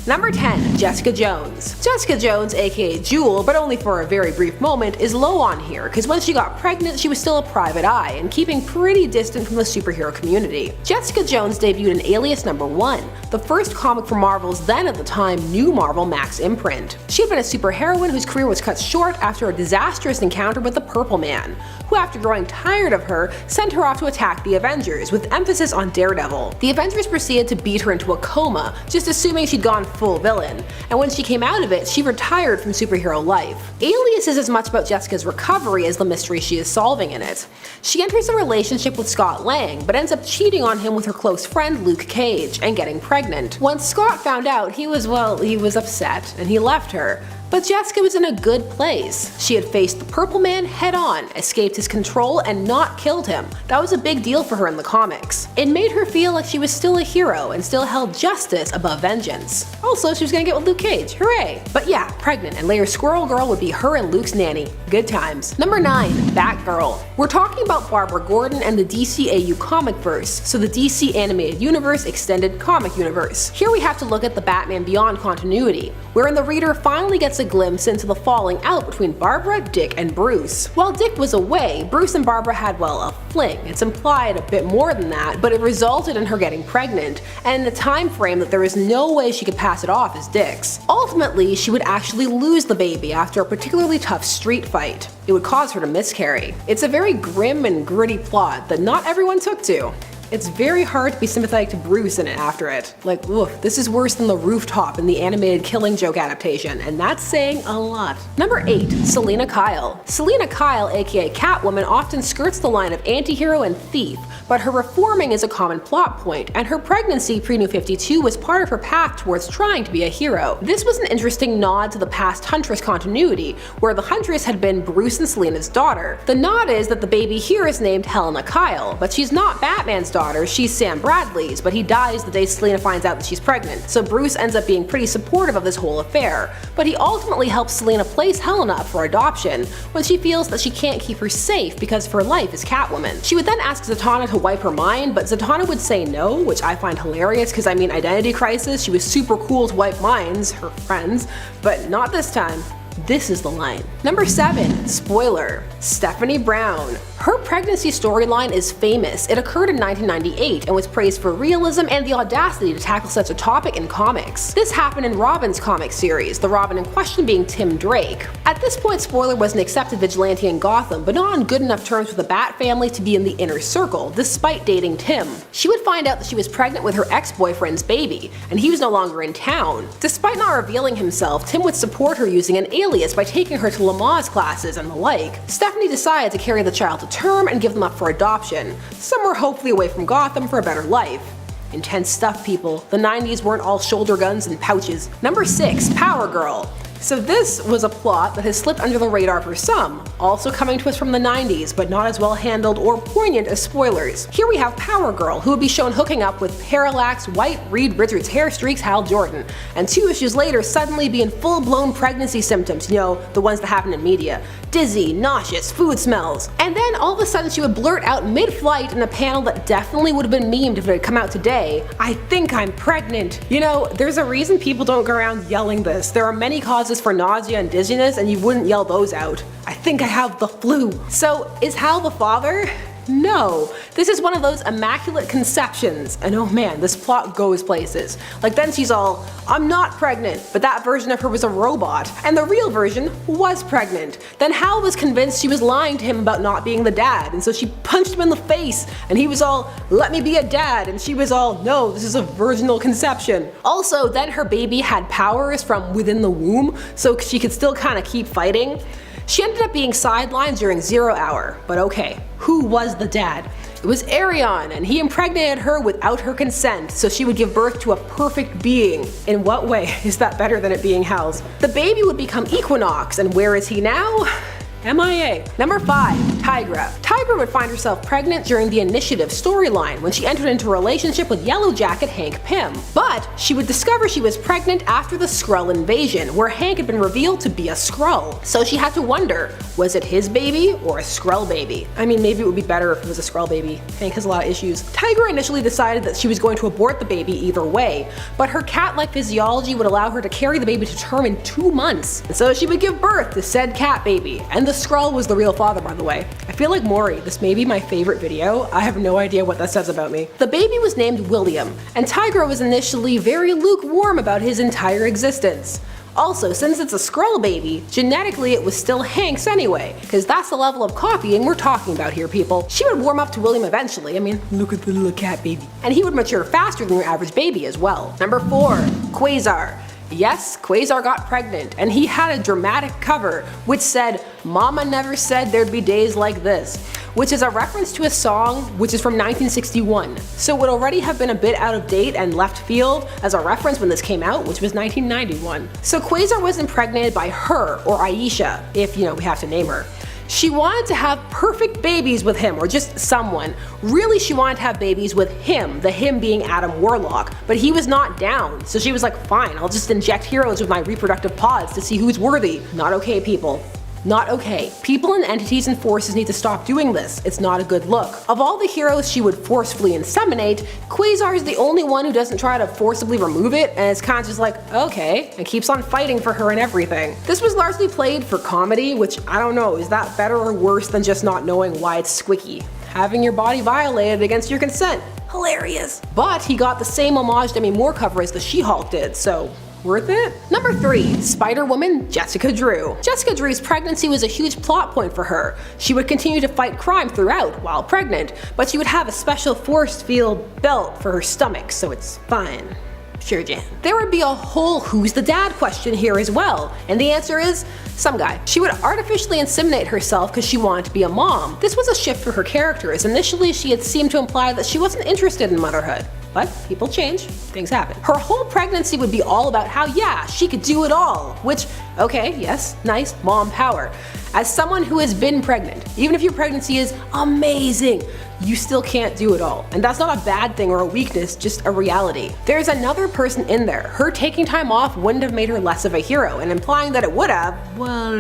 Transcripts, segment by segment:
Number 10. Jessica Jones. Jessica Jones, aka Jewel, but only for a very brief moment, is low on here because when she got pregnant she was still a private eye and keeping pretty distant from the superhero community. Jessica Jones debuted in Alias No. 1, the first comic for Marvel's then at the time new Marvel Max imprint. She had been a superheroine whose career was cut short after a disastrous encounter with the Purple Man, who after growing tired of her, sent her off to attack the Avengers, with emphasis on Daredevil. The Avengers proceeded to beat her into a coma, just assuming she'd gone full villain, and when she came out of it, she retired from superhero life. Alias is as much about Jessica's recovery as the mystery she is solving in it. She enters a relationship with Scott Lang, but ends up cheating on him with her close friend Luke Cage, and getting pregnant. Once Scott found out, he was upset, and he left her. But Jessica was in a good place. She had faced the Purple Man head on, escaped his control, and not killed him. That was a big deal for her in the comics. It made her feel like she was still a hero and still held justice above vengeance. Also, she was gonna get with Luke Cage, hooray! But yeah, pregnant, and later Squirrel Girl would be her and Luke's nanny. Good times. Number 9. Batgirl. We're talking about Barbara Gordon and the DCAU comic verse, so the DC Animated Universe Extended Comic Universe. Here we have to look at the Batman Beyond continuity, wherein the reader finally gets a glimpse into the falling out between Barbara, Dick, and Bruce. While Dick was away, Bruce and Barbara had, well, a fling. It's implied a bit more than that, but it resulted in her getting pregnant, and in a time frame that there is no way she could pass it off as Dick's. Ultimately, she would actually lose the baby after a particularly tough street fight. It would cause her to miscarry. It's a very grim and gritty plot that not everyone took to. It's very hard to be sympathetic to Bruce in it after it. Like, oof, this is worse than the rooftop in the animated Killing Joke adaptation, and that's saying a lot. Number 8. Selina Kyle. Selina Kyle, aka Catwoman, often skirts the line of antihero and thief, but her reforming is a common plot point, and her pregnancy pre-New 52 was part of her path towards trying to be a hero. This was an interesting nod to the past Huntress continuity, where the Huntress had been Bruce and Selina's daughter. The nod is that the baby here is named Helena Kyle, but she's not Batman's daughter, she's Sam Bradley's, but he dies the day Selina finds out that she's pregnant, so Bruce ends up being pretty supportive of this whole affair, but he ultimately helps Selina place Helena up for adoption when she feels that she can't keep her safe because of her life as Catwoman. She would then ask Zatanna to wipe her mind, but Zatanna would say no, which I find hilarious because I mean, Identity Crisis, she was super cool to wipe minds, her friends, but not this time. This is the line. Number 7. Spoiler. Stephanie Brown. Her pregnancy storyline is famous. It occurred in 1998 and was praised for realism and the audacity to tackle such a topic in comics. This happened in Robin's comic series, the Robin in question being Tim Drake. At this point, Spoiler was an accepted vigilante in Gotham, but not on good enough terms with the Bat family to be in the inner circle, despite dating Tim. She would find out that she was pregnant with her ex-boyfriend's baby, and he was no longer in town. Despite not revealing himself, Tim would support her using an alias by taking her to Lamaze classes and the like. Stephanie decided to carry the child to term and give them up for adoption, somewhere hopefully away from Gotham for a better life. Intense stuff, people. The 90s weren't all shoulder guns and pouches. Number 6. Power Girl. So this was a plot that has slipped under the radar for some, also coming to us from the 90s, but not as well handled or poignant as Spoilers. Here we have Power Girl, who would be shown hooking up with Parallax, White, Reed Richards, Hair Streaks, Hal Jordan, and 2 issues later suddenly be in full-blown pregnancy symptoms, you know, the ones that happen in media. Dizzy, nauseous, food smells. And then all of a sudden she would blurt out mid-flight in a panel that definitely would have been memed if it had come out today, "I think I'm pregnant." You know, there's a reason people don't go around yelling this. There are many causes for nausea and dizziness, and you wouldn't yell those out. "I think I have the flu." So is Hal the father? No. This is one of those immaculate conceptions, and oh man, this plot goes places. Like then she's all, "I'm not pregnant," but that version of her was a robot, and the real version was pregnant. Then Hal was convinced she was lying to him about not being the dad, and so she punched him in the face, and he was all, "Let me be a dad," and she was all, "No, this is a virginal conception." Also, then her baby had powers from within the womb, so she could still kind of keep fighting. She ended up being sidelined during 0 Hour, but okay, who was the dad? It was Arion, and he impregnated her without her consent, so she would give birth to a perfect being. In what way is that better than it being Hal's? The baby would become Equinox, and where is he now? MIA. Number 5. TIGRA. TIGRA would find herself pregnant during the Initiative storyline when she entered into a relationship with Yellow Jacket Hank Pym. But she would discover she was pregnant after the Skrull invasion, where Hank had been revealed to be a Skrull. So she had to wonder, was it his baby or a Skrull baby? I mean, maybe it would be better if it was a Skrull baby. Hank has a lot of issues. TIGRA initially decided that she was going to abort the baby either way, but her cat-like physiology would allow her to carry the baby to term in 2 months. And so she would give birth to said cat baby. And the Skrull was the real father, by the way. I feel like Maury, this may be my favorite video. I have no idea what that says about me. The baby was named William, and TIGRA was initially very lukewarm about his entire existence. Also, since it's a Skrull baby, genetically it was still Hank's anyway, because that's the level of copying we're talking about here, people. She would warm up to William eventually. I mean, look at the little cat baby. And he would mature faster than your average baby as well. Number 4. QUASAR. Yes, QUASAR got pregnant, and he had a dramatic cover which said, "Mama never said there'd be days like this," which is a reference to a song which is from 1961. So it would already have been a bit out of date and left field as a reference when this came out, which was 1991. So QUASAR was impregnated by her, or Aisha, if we have to name her. She wanted to have perfect babies with him, or just someone. Really, she wanted to have babies with him, the him being Adam Warlock, but he was not down. So she was like, fine, I'll just inject heroes with my reproductive pods to see who's worthy. Not okay, people. Not okay. People and entities and forces need to stop doing this. It's not a good look. Of all the heroes she would forcefully inseminate, QUASAR is the only one who doesn't try to forcibly remove it, and it's kind of just like, okay, and keeps on fighting for her and everything. This was largely played for comedy, which I don't know, is that better or worse than just not knowing why it's squicky? Having your body violated against your consent. Hilarious. But he got the same homage Demi Moore cover as the She-Hulk did, so worth it? Number 3. Spider-Woman Jessica Drew. Jessica Drew's pregnancy was a huge plot point for her. She would continue to fight crime throughout while pregnant, but she would have a special force field belt for her stomach, so it's fine. Sure, Jan. There would be a whole who's the dad question here as well, and the answer is some guy. She would artificially inseminate herself because she wanted to be a mom. This was a shift for her character, as initially she had seemed to imply that she wasn't interested in motherhood. But people change, things happen. Her whole pregnancy would be all about how, yeah, she could do it all, which, okay, yes, nice, mom power. As someone who has been pregnant, even if your pregnancy is amazing, you still can't do it all. And that's not a bad thing or a weakness, just a reality. There's another person in there. Her taking time off wouldn't have made her less of a hero, and implying that it would have, well,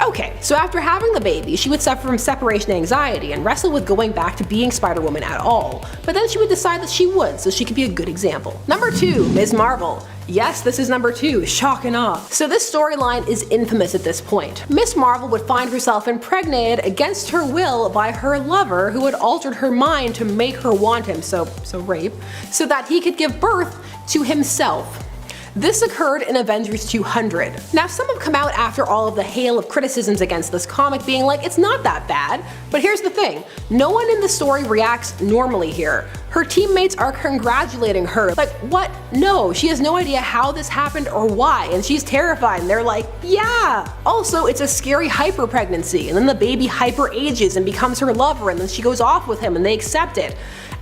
okay. So after having the baby, she would suffer from separation anxiety and wrestle with going back to being Spider-Woman at all. But then she would decide that she would, so she could be a good example. Number 2, Ms. Marvel. Yes, this is number 2, shock and awe. So this storyline is infamous at this point. Miss Marvel would find herself impregnated against her will by her lover, who had altered her mind to make her want him, so rape, so that he could give birth to himself. This occurred in Avengers 200. Now some have come out after all of the hail of criticisms against this comic being like, it's not that bad. But here's the thing, no one in the story reacts normally here. Her teammates are congratulating her, like, what? No, she has no idea how this happened or why, and she's terrified, and they're like, yeah! Also, it's a scary hyper pregnancy, and then the baby hyper ages and becomes her lover, and then she goes off with him and they accept it.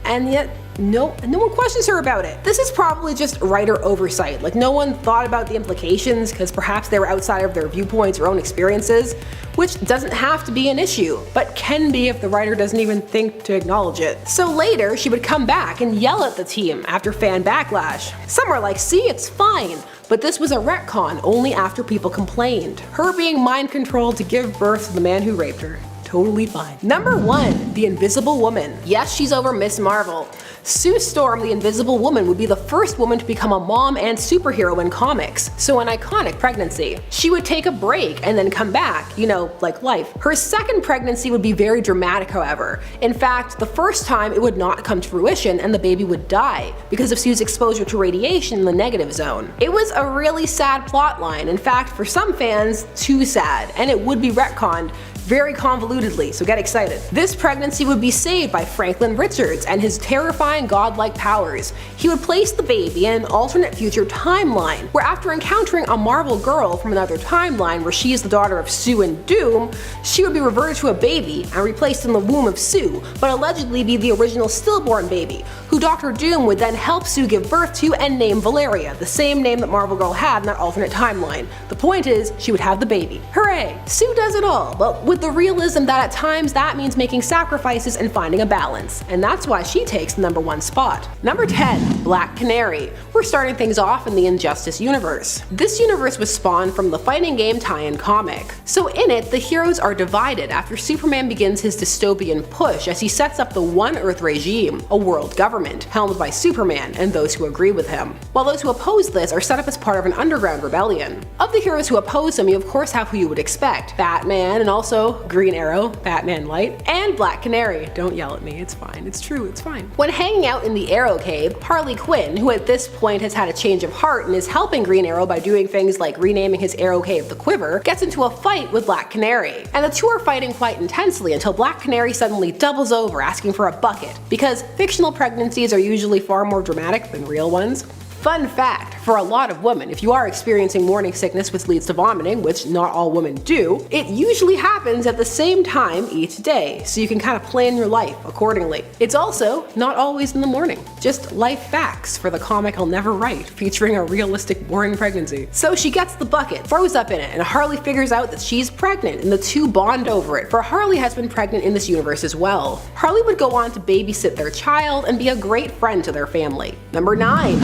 And yet, no one questions her about it. This is probably just writer oversight, like no one thought about the implications because perhaps they were outside of their viewpoints or own experiences, which doesn't have to be an issue, but can be if the writer doesn't even think to acknowledge it. So later, she would come back and yell at the team after fan backlash. Some were like, see, it's fine. But this was a retcon only after people complained. Her being mind controlled to give birth to the man who raped her. Totally fine. Number 1, the Invisible Woman. Yes, she's over Miss Marvel. Sue Storm, the Invisible Woman, would be the first woman to become a mom and superhero in comics, so an iconic pregnancy. She would take a break and then come back, like life. Her second pregnancy would be very dramatic, however. In fact, the first time it would not come to fruition and the baby would die because of Sue's exposure to radiation in the negative zone. It was a really sad plotline, in fact, for some fans, too sad, and it would be retconned very convolutedly, so get excited. This pregnancy would be saved by Franklin Richards and his terrifying godlike powers. He would place the baby in an alternate future timeline, where after encountering a Marvel girl from another timeline where she is the daughter of Sue and Doom, she would be reverted to a baby and replaced in the womb of Sue, but allegedly be the original stillborn baby, who Dr. Doom would then help Sue give birth to and name Valeria, the same name that Marvel Girl had in that alternate timeline. The point is, she would have the baby. Hooray! Sue does it all, but with the realism that at times that means making sacrifices and finding a balance, and that's why she takes the #1 spot. Number 10. Black Canary. We're starting things off in the Injustice universe. This universe was spawned from the fighting game tie-in comic. So in it, the heroes are divided after Superman begins his dystopian push as he sets up the One Earth regime, a world government, helmed by Superman and those who agree with him, while those who oppose this are set up as part of an underground rebellion. Of the heroes who oppose him, you of course have who you would expect: Batman, and also Green Arrow, Batman Light, and Black Canary. Don't yell at me, it's fine, it's true, it's fine. When hanging out in the Arrow Cave, Harley Quinn, who at this point has had a change of heart and is helping Green Arrow by doing things like renaming his Arrow Cave the Quiver, gets into a fight with Black Canary. And the two are fighting quite intensely until Black Canary suddenly doubles over asking for a bucket, because fictional pregnancies are usually far more dramatic than real ones. Fun fact, for a lot of women, if you are experiencing morning sickness which leads to vomiting, which not all women do, it usually happens at the same time each day, so you can kind of plan your life accordingly. It's also not always in the morning. Just life facts for the comic I'll never write, featuring a realistic boring pregnancy. So she gets the bucket, throws up in it, and Harley figures out that she's pregnant, and the two bond over it, for Harley has been pregnant in this universe as well. Harley would go on to babysit their child and be a great friend to their family. Number 9.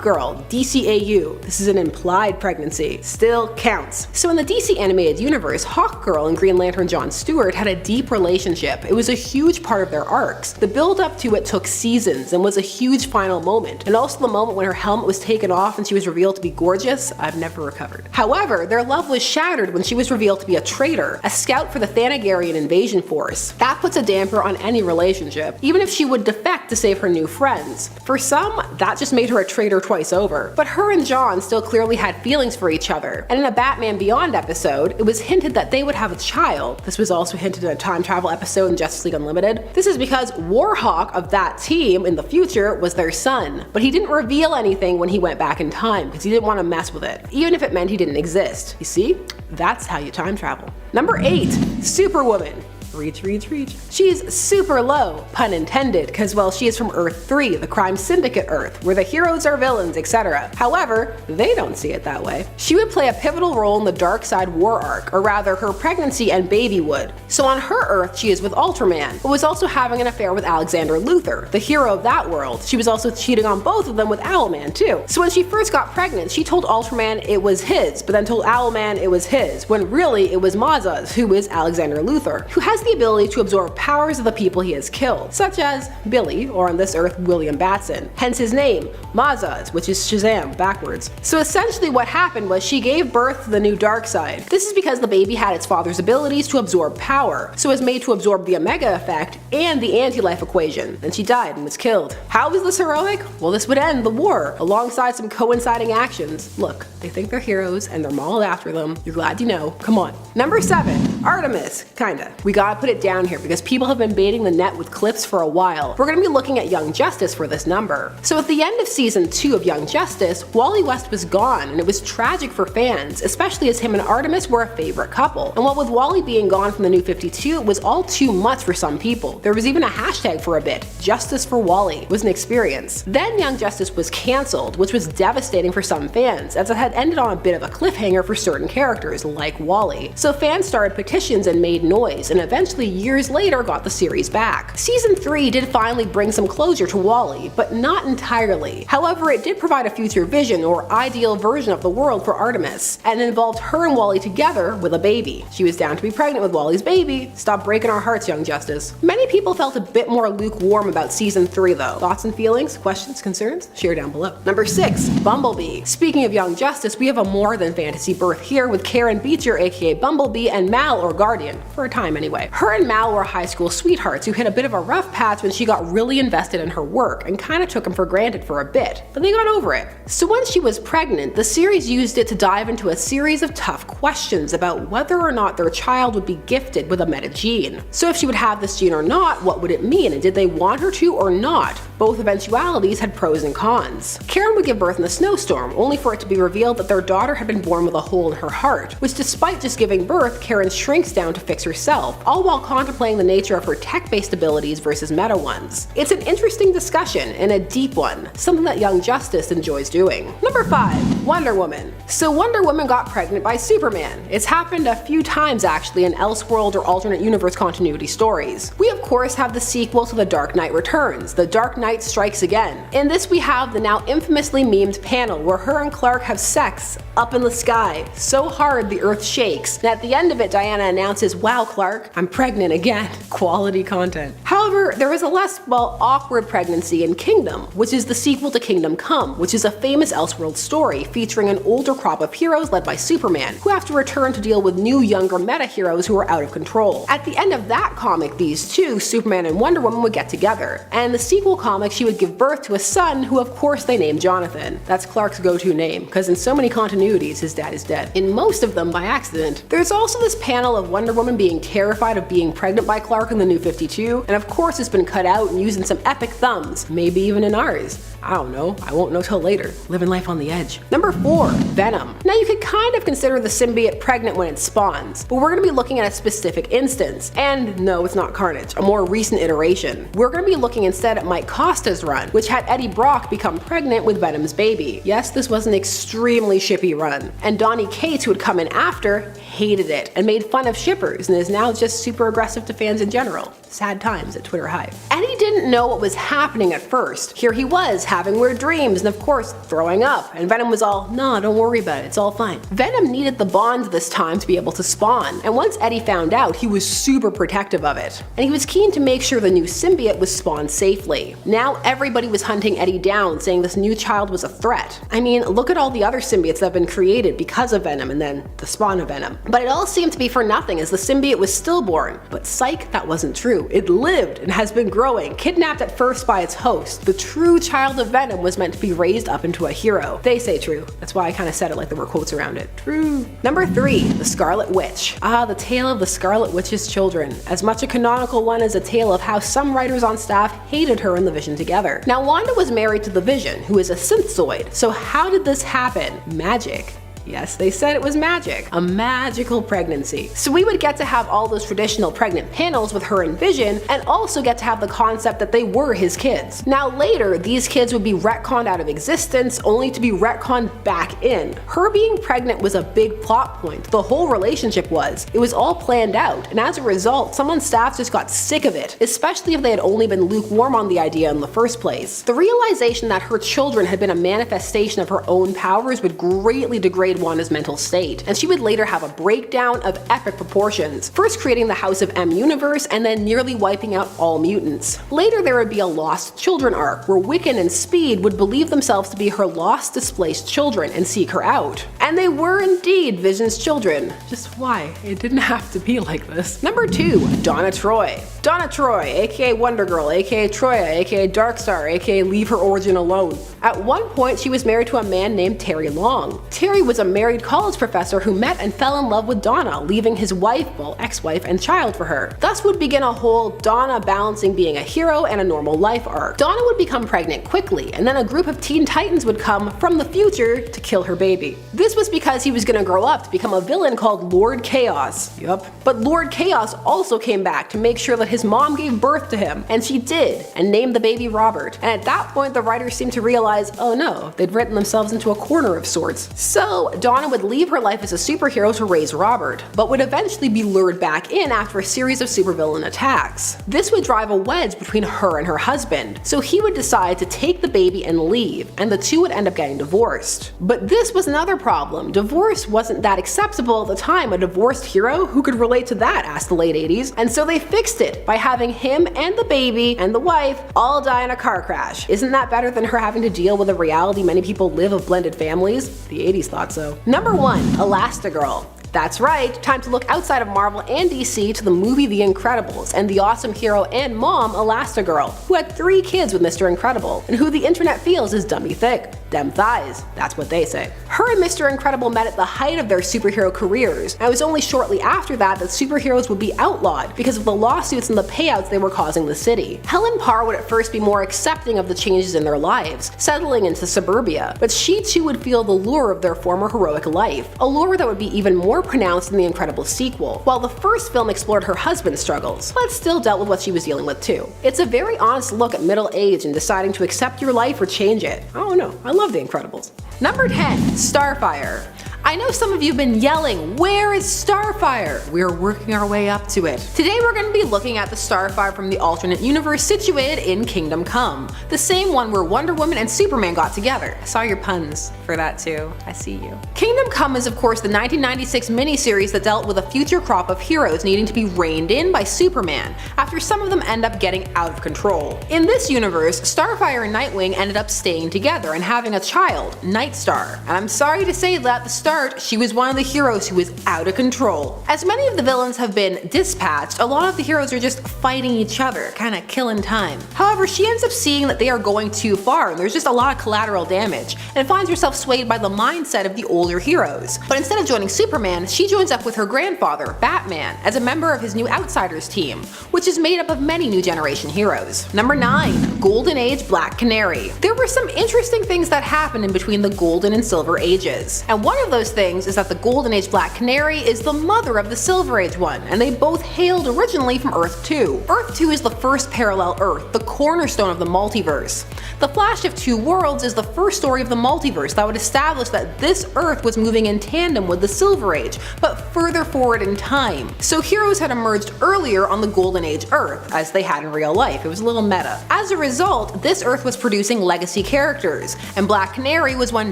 HAWKGIRL, DCAU. This is an implied pregnancy. Still counts. So in the DC animated universe, HAWKGIRL and Green Lantern John Stewart had a deep relationship. It was a huge part of their arcs. The build up to it took seasons and was a huge final moment, and also the moment when her helmet was taken off and she was revealed to be gorgeous. I've never recovered. However, their love was shattered when she was revealed to be a traitor, a scout for the Thanagarian invasion force. That puts a damper on any relationship, even if she would defect to save her new friends. For some, that just made her a traitor twice over, but her and John still clearly had feelings for each other, and in a Batman Beyond episode, it was hinted that they would have a child. This was also hinted in a time travel episode in Justice League Unlimited. This is because Warhawk of that team in the future was their son, but he didn't reveal anything when he went back in time because he didn't want to mess with it, even if it meant he didn't exist. You see? That's how you time travel. Number 8. Superwoman. Reach, reach, reach. She's super low, pun intended, because well, she is from Earth 3, the crime syndicate Earth, where the heroes are villains, etc. However, they don't see it that way. She would play a pivotal role in the Darkseid War arc, or rather her pregnancy and baby would. So on her Earth, she is with Ultraman, but was also having an affair with Alexander Luthor, the hero of that world. She was also cheating on both of them with Owlman too. So when she first got pregnant, she told Ultraman it was his, but then told Owlman it was his, when really it was Mazza's, who is Alexander Luthor, who has the ability to absorb powers of the people he has killed, such as Billy, or on this Earth, William Batson, hence his name, Mazza's, which is Shazam backwards. So essentially what happened was she gave birth to the new Darkseid. This is because the baby had its father's abilities to absorb power, so was made to absorb the Omega effect and the anti-life equation, and she died and was killed. How was this heroic? Well, this would end the war, alongside some coinciding actions. Look, they think they're heroes and they're mauled after them. You're glad you know, come on. Number 7. Artemis, kinda. We gotta put it down here because people have been baiting the net with clips for a while. We're gonna be looking at Young Justice for this number. So at the end of season 2 of Young Justice, Wally West was gone, and it was tragic for fans, especially as him and Artemis were a favorite couple. And what with Wally being gone from the New 52, it was all too much for some people. There was even a hashtag for a bit, Justice for Wally. It was an experience. Then Young Justice was cancelled, which was devastating for some fans, as it had ended on a bit of a cliffhanger for certain characters, like Wally. So fans started petitions and made noise, and eventually years later got the series back. Season 3 did finally bring some closure to Wally, but not entirely. However, it did provide a future vision or ideal version of the world for Artemis, and it involved her and Wally together with a baby. She was down to be pregnant with Wally's baby. Stop breaking our hearts, Young Justice. Many Many people felt a bit more lukewarm about season 3 though. Thoughts and feelings, questions, concerns? Share down below. Number 6. Bumblebee. Speaking of Young Justice, we have a more than fantasy birth here with Karen Beecher aka Bumblebee and Mal or Guardian, for a time anyway. Her and Mal were high school sweethearts who hit a bit of a rough patch when she got really invested in her work and kinda took him for granted for a bit, but they got over it. So once she was pregnant, the series used it to dive into a series of tough questions about whether or not their child would be gifted with a meta gene. So if she would have this gene or not, what would it mean, and did they want her to or not? Both eventualities had pros and cons. Karen would give birth in a snowstorm, only for it to be revealed that their daughter had been born with a hole in her heart, which despite just giving birth, Karen shrinks down to fix herself, all while contemplating the nature of her tech-based abilities versus meta ones. It's an interesting discussion and a deep one, something that Young Justice enjoys doing. Number 5. Wonder Woman. So Wonder Woman got pregnant by Superman. It's happened a few times actually in Elseworld or alternate universe continuity stories. We of course have the sequel to The Dark Knight Returns, The Dark Knight Strikes Again. In this we have the now infamously memed panel where her and Clark have sex up in the sky, so hard the earth shakes, and at the end of it Diana announces, "Wow Clark, I'm pregnant again." Quality content. However, there is a less, well, awkward pregnancy in Kingdom, which is the sequel to Kingdom Come, which is a famous Elseworld story featuring an older crop of heroes led by Superman, who have to return to deal with new younger meta heroes who are out of control. At the end of that comic, these two, Superman and Wonder Woman, would get together, and in the sequel comic she would give birth to a son who of course they named Jonathan. That's Clark's go-to name, because in so many continuities his dad is dead. In most of them by accident. There's also this panel of Wonder Woman being terrified of being pregnant by Clark in the New 52, and of course it's been cut out and used in some epic thumbs, maybe even in ours. I don't know, I won't know till later. Living life on the edge. Number 4. Venom. Now you could kind of consider the symbiote pregnant when it spawns, but we're going to be looking at a specific instance. And no, it's not Carnage, a more recent iteration. We're going to be looking instead at Mike Costa's run, which had Eddie Brock become pregnant with Venom's baby. Yes, this was an extremely shippy run. And Donny Cates, who would come in after, hated it and made fun of shippers and is now just super aggressive to fans in general. Sad times at Twitter Hive. Eddie didn't know what was happening at first. Here he was, having weird dreams and of course throwing up, and Venom was all, "Nah, don't worry about it, it's all fine." Venom needed the bond this time to be able to spawn, and once Eddie found out, he was super protective of it. And he was keen to make sure the new symbiote was spawned safely. Now everybody was hunting Eddie down, saying this new child was a threat. I mean, look at all the other symbiotes that have been created because of Venom and then the spawn of Venom. But it all seemed to be for nothing as the symbiote was stillborn. But psych, that wasn't true. It lived and has been growing, kidnapped at first by its host. The true child of Venom was meant to be raised up into a hero. They say true. That's why I kind of said it like there were quotes around it. True. Number 3. The Scarlet Witch. Ah, the tale of the Scarlet Witch's children. As much a canonical one as a tale of how some writers on staff hated her and the Vision together. Now Wanda was married to the Vision, who is a synthezoid. So how did this happen? Magic. Yes, they said it was magic. A magical pregnancy. So we would get to have all those traditional pregnant panels with her and Vision, and also get to have the concept that they were his kids. Now later, these kids would be retconned out of existence, only to be retconned back in. Her being pregnant was a big plot point. The whole relationship was. It was all planned out, and as a result, some on staff just got sick of it, especially if they had only been lukewarm on the idea in the first place. The realization that her children had been a manifestation of her own powers would greatly degrade Wanda's mental state, and she would later have a breakdown of epic proportions, first creating the House of M universe and then nearly wiping out all mutants. Later there would be a Lost Children arc, where Wiccan and Speed would believe themselves to be her lost, displaced children and seek her out. And they were indeed Vision's children. Just why? It didn't have to be like this. Number 2. Donna Troy. Donna Troy, aka Wonder Girl, aka Troya, aka Darkstar, aka Leave Her Origin Alone. At one point she was married to a man named Terry Long. Terry was a married college professor who met and fell in love with Donna, leaving his wife, well, ex-wife, and child for her. Thus would begin a whole Donna balancing being a hero and a normal life arc. Donna would become pregnant quickly, and then a group of Teen Titans would come from the future to kill her baby. This was because he was gonna grow up to become a villain called Lord Chaos. Yup. But Lord Chaos also came back to make sure that his mom gave birth to him, and she did, and named the baby Robert. And at that point the writers seemed to realize realize, oh no, they'd written themselves into a corner of sorts. So Donna would leave her life as a superhero to raise Robert, but would eventually be lured back in after a series of supervillain attacks. This would drive a wedge between her and her husband, so he would decide to take the baby and leave, and the two would end up getting divorced. But this was another problem. Divorce wasn't that acceptable at the time. A divorced hero? Who could relate to that? Asked the late 80s. And so they fixed it by having him and the baby and the wife all die in a car crash. Isn't that better than her having to deal with the reality many people live of blended families? The 80s thought so. Number 1. ELASTIGIRL. That's right, time to look outside of Marvel and DC to the movie The Incredibles and the awesome hero and mom ELASTIGIRL, who had 3 kids with Mr. Incredible, and who the internet feels is dummy thick. Dem thighs, that's what they say. Her and Mr. Incredible met at the height of their superhero careers, and it was only shortly after that that superheroes would be outlawed because of the lawsuits and the payouts they were causing the city. Helen Parr would at first be more accepting of the changes in their lives, settling into suburbia, but she too would feel the lure of their former heroic life, a lure that would be even more pronounced in the Incredible sequel. While the first film explored her husband's struggles, but still dealt with what she was dealing with too. It's a very honest look at middle age and deciding to accept your life or change it. I don't know, I love The Incredibles. Number 10. STARFIRE. I know some of you have been yelling, where is Starfire? We're working our way up to it. Today we're going to be looking at the Starfire from the alternate universe situated in Kingdom Come. The same one where Wonder Woman and Superman got together. I saw your puns for that too. I see you. Kingdom Come is of course the 1996 miniseries that dealt with a future crop of heroes needing to be reined in by Superman, after some of them end up getting out of control. In this universe, Starfire and Nightwing ended up staying together and having a child, Nightstar. And I'm sorry to say that at the start, she was one of the heroes who was out of control. As many of the villains have been dispatched, a lot of the heroes are just fighting each other, kinda killing time. However, she ends up seeing that they are going too far and there's just a lot of collateral damage, and finds herself swayed by the mindset of the older heroes. But instead of joining Superman, she joins up with her grandfather, Batman, as a member of his new Outsiders team, which is made up of many new generation heroes. Number 9. Golden Age Black Canary. There were some interesting things that happened in between the Golden and Silver Ages, and one of those things is that the Golden Age Black Canary is the mother of the Silver Age one, and they both hailed originally from Earth 2. Earth 2 is the first parallel Earth, the cornerstone of the multiverse. The Flash of Two Worlds is the first story of the multiverse that would establish that this Earth was moving in tandem with the Silver Age, but further forward in time. So heroes had emerged earlier on the Golden Age Earth, as they had in real life. It was a little meta. As a result, this Earth was producing legacy characters, and Black Canary was one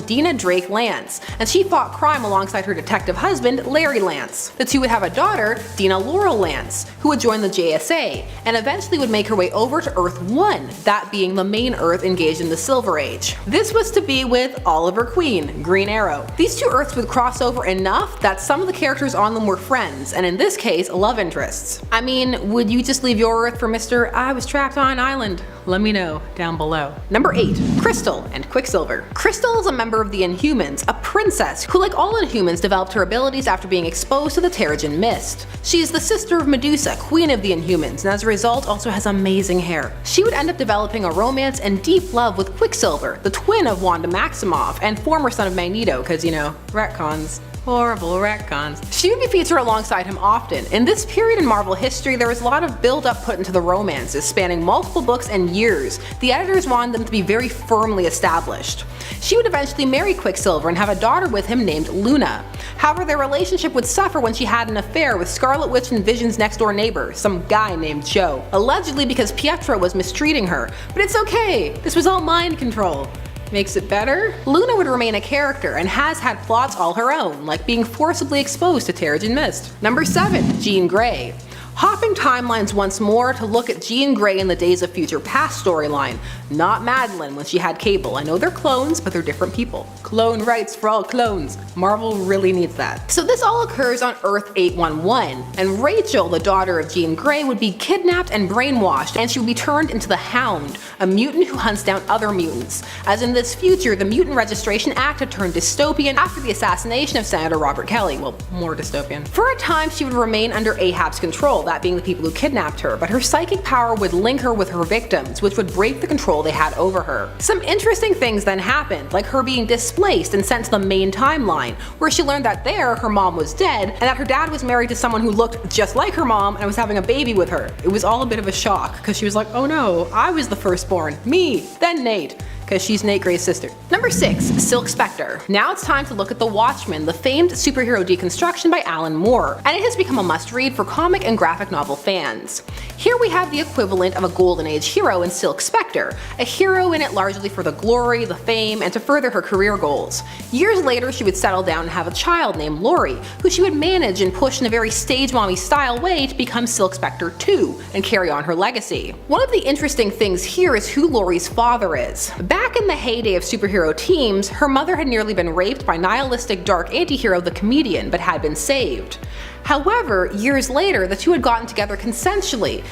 Dina Drake Lance, and she fought crime alongside her detective husband, Larry Lance. The two would have a daughter, Dina Laurel Lance, who would join the JSA, and eventually would make her way over to Earth 1, that being the main Earth engaged in the Silver Age. This was to be with Oliver Queen, Green Arrow. These two Earths would cross over enough that some of the characters on them were friends, and in this case, love interests. I mean, would you just leave your Earth for Mr. I was trapped on an island? Let me know down below. Number 8. Crystal and Quicksilver. Crystal is a member of the Inhumans, a princess who, like all Inhumans, developed her abilities after being exposed to the Terrigen Mist. She is the sister of Medusa, queen of the Inhumans, and as a result also has amazing hair. She would end up developing a romance and deep love with Quicksilver, the twin of Wanda Maximoff and former son of Magneto, cause you know, retcons. Horrible retcons. She would be featured alongside him often. In this period in Marvel history, there was a lot of build-up put into the romances, spanning multiple books and years. The editors wanted them to be very firmly established. She would eventually marry Quicksilver and have a daughter with him named Luna. However, their relationship would suffer when she had an affair with Scarlet Witch and Vision's next-door neighbor, some guy named Joe, allegedly because Pietro was mistreating her. But it's okay, this was all mind control. Makes it better? Luna would remain a character and has had plots all her own, like being forcibly exposed to Terrigen Mist. Number 7. Jean Grey. Hopping timelines once more to look at Jean Grey in the Days of Future Past storyline, not Madeline when she had Cable. I know they're clones, but they're different people. Clone rights for all clones. Marvel really needs that. So this all occurs on Earth 811, and Rachel, the daughter of Jean Grey, would be kidnapped and brainwashed, and she would be turned into the Hound, a mutant who hunts down other mutants. As in this future, the Mutant Registration Act had turned dystopian after the assassination of Senator Robert Kelly. Well, more dystopian. For a time, she would remain under Ahab's control, that being the people who kidnapped her, but her psychic power would link her with her victims, which would break the control they had over her. Some interesting things then happened, like her being displaced and sent to the main timeline, where she learned that there her mom was dead, and that her dad was married to someone who looked just like her mom and was having a baby with her. It was all a bit of a shock, because she was like, oh no, I was the firstborn, me, then Nate. because she's Nate Gray's sister. Number 6. Silk Spectre. Now it's time to look at The Watchmen, the famed superhero deconstruction by Alan Moore, and it has become a must-read for comic and graphic novel fans. Here we have the equivalent of a Golden Age hero in Silk Spectre, a hero in it largely for the glory, the fame, and to further her career goals. Years later, she would settle down and have a child named Lori, who she would manage and push in a very stage mommy style way to become Silk Spectre 2 and carry on her legacy. One of the interesting things here is who Lori's father is. Back in the heyday of superhero teams, her mother had nearly been raped by nihilistic dark antihero The Comedian, but had been saved. However, years later, the two had gotten together consensually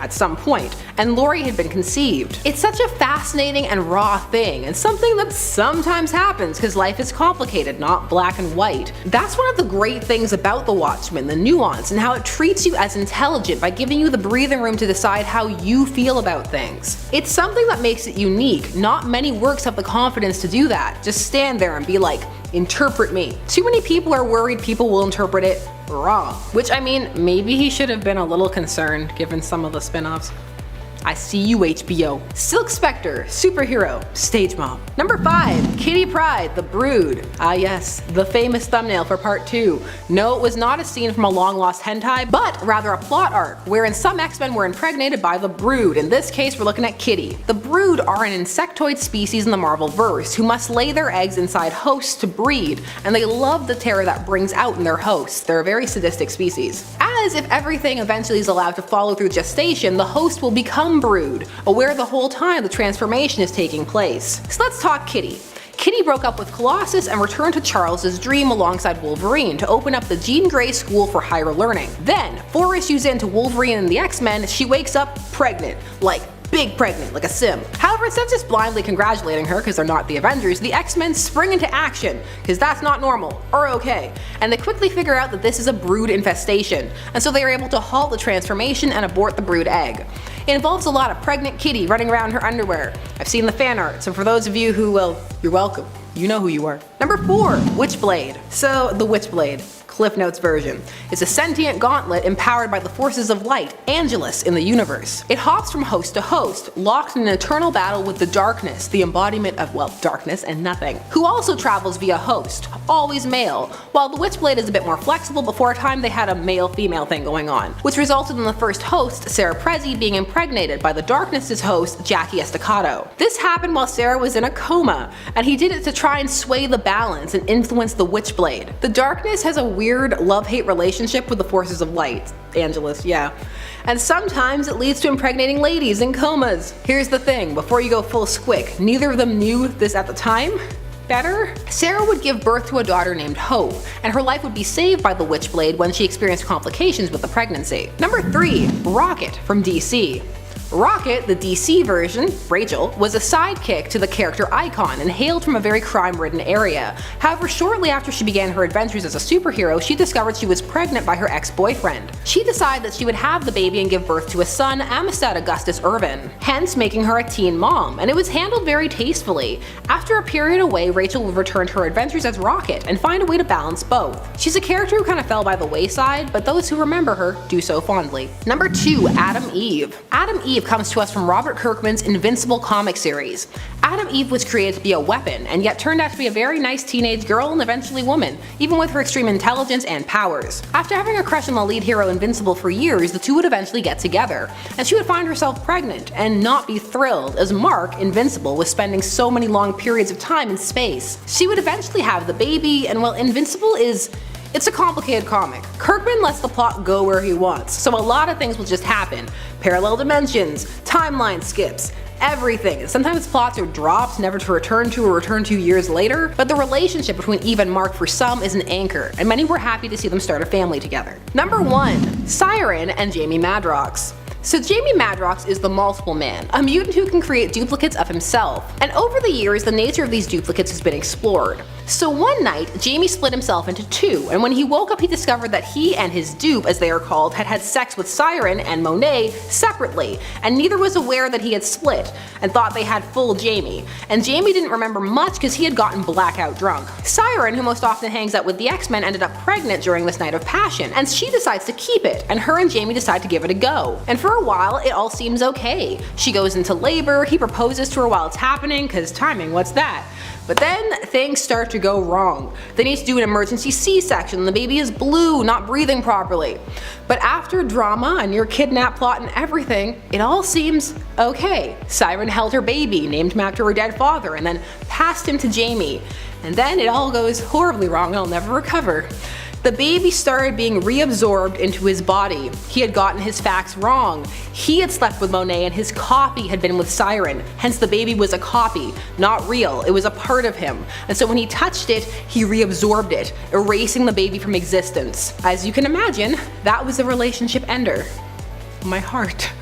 at some point, and Lori had been conceived. It's such a fascinating and raw thing, and something that sometimes happens because life is complicated, not black and white. That's one of the great things about The Watchmen, the nuance, and how it treats you as intelligent by giving you the breathing room to decide how you feel about things. It's something that makes it unique. Not many works have the confidence to do that. Just stand there and be like, interpret me. Too many people are worried people will interpret it wrong. Which, I mean, maybe he should have been a little concerned given some of the spin-offs. I see you, HBO. Silk Spectre, superhero, stage mom. Number 5. Kitty Pryde, the Brood. Ah yes, the famous thumbnail for part 2. No, it was not a scene from a long-lost hentai, but rather a plot arc, wherein some X-Men were impregnated by the Brood. In this case, we're looking at Kitty. The Brood are an insectoid species in the Marvel-verse, who must lay their eggs inside hosts to breed, and they love the terror that brings out in their hosts. They're a very sadistic species. As if everything eventually is allowed to follow through gestation, the host will become Brood, aware the whole time the transformation is taking place. So let's talk Kitty. Kitty broke up with Colossus and returned to Charles's dream alongside Wolverine to open up the Jean Grey School for Higher Learning. Then, 4 issues into Wolverine and the X-Men, she wakes up pregnant. Like, big pregnant, like a sim. However, instead of just blindly congratulating her because they're not the Avengers, the X-Men spring into action, because that's not normal, or okay, and they quickly figure out that this is a Brood infestation, and so they are able to halt the transformation and abort the Brood egg. It involves a lot of pregnant Kitty running around her underwear. I've seen the fan art, so for those of you who, well, you're welcome. You know who you are. Number 4. Witchblade. So, the Witchblade, Cliff Notes version, is a sentient gauntlet empowered by the forces of light, Angelus, in the universe. It hops from host to host, locked in an eternal battle with the darkness, the embodiment of, well, darkness and nothing, who also travels via host, always male, while the Witchblade is a bit more flexible. Before a time they had a male-female thing going on, which resulted in the first host, Sarah Prezi, being impregnated by the darkness's host, Jackie Estacado. This happened while Sarah was in a coma, and he did it to try and sway the balance and influence the Witchblade. The darkness has a weird love-hate relationship with the forces of light, Angelus, yeah. And sometimes it leads to impregnating ladies in comas. Here's the thing, before you go full squick, neither of them knew this at the time. Better? Sarah would give birth to a daughter named Hope, and her life would be saved by the Witchblade when she experienced complications with the pregnancy. Number 3. Rocket from DC. Rocket, the DC version, Rachel, was a sidekick to the character Icon and hailed from a very crime-ridden area. However, shortly after she began her adventures as a superhero, she discovered she was pregnant by her ex-boyfriend. She decided that she would have the baby and give birth to a son, Amistad Augustus Irvin, hence making her a teen mom, and it was handled very tastefully. After a period away, Rachel would return to her adventures as Rocket and find a way to balance both. She's a character who kind of fell by the wayside, but those who remember her do so fondly. Number 2. Atom Eve. Atom Eve comes to us from Robert Kirkman's Invincible comic series. Atom Eve was created to be a weapon, and yet turned out to be a very nice teenage girl and eventually woman, even with her extreme intelligence and powers. After having a crush on the lead hero Invincible for years, the two would eventually get together, and she would find herself pregnant and not be thrilled, as Mark, Invincible, was spending so many long periods of time in space. She would eventually have the baby, and while Invincible it's a complicated comic. Kirkman lets the plot go where he wants, so a lot of things will just happen. Parallel dimensions, timeline skips, everything. Sometimes plots are dropped, never to return to or return to years later, but the relationship between Eve and Mark for some is an anchor, and many were happy to see them start a family together. Number 1. Siren and Jamie Madrox. So Jamie Madrox is the Multiple Man, a mutant who can create duplicates of himself, and over the years the nature of these duplicates has been explored. So one night, Jamie split himself into two, and when he woke up he discovered that he and his dupe, as they are called, had had sex with Siren and Monet separately, and neither was aware that he had split, and thought they had full Jamie. And Jamie didn't remember much because he had gotten blackout drunk. Siren, who most often hangs out with the X-Men, ended up pregnant during this night of passion, and she decides to keep it, and her and Jamie decide to give it a go. And for a while, it all seems okay. She goes into labor, he proposes to her while it's happening, cause timing, what's that? But then things start to go wrong. They need to do an emergency C-section, the baby is blue, not breathing properly. But after drama, a near kidnap plot and everything, it all seems okay. Siren held her baby, named him after her dead father, and then passed him to Jamie. And then it all goes horribly wrong and I'll never recover. The baby started being reabsorbed into his body. He had gotten his facts wrong. He had slept with Monet and his copy had been with Siren. Hence the baby was a copy, not real. It was a part of him. And so when he touched it, he reabsorbed it, erasing the baby from existence. As you can imagine, that was a relationship ender. My heart.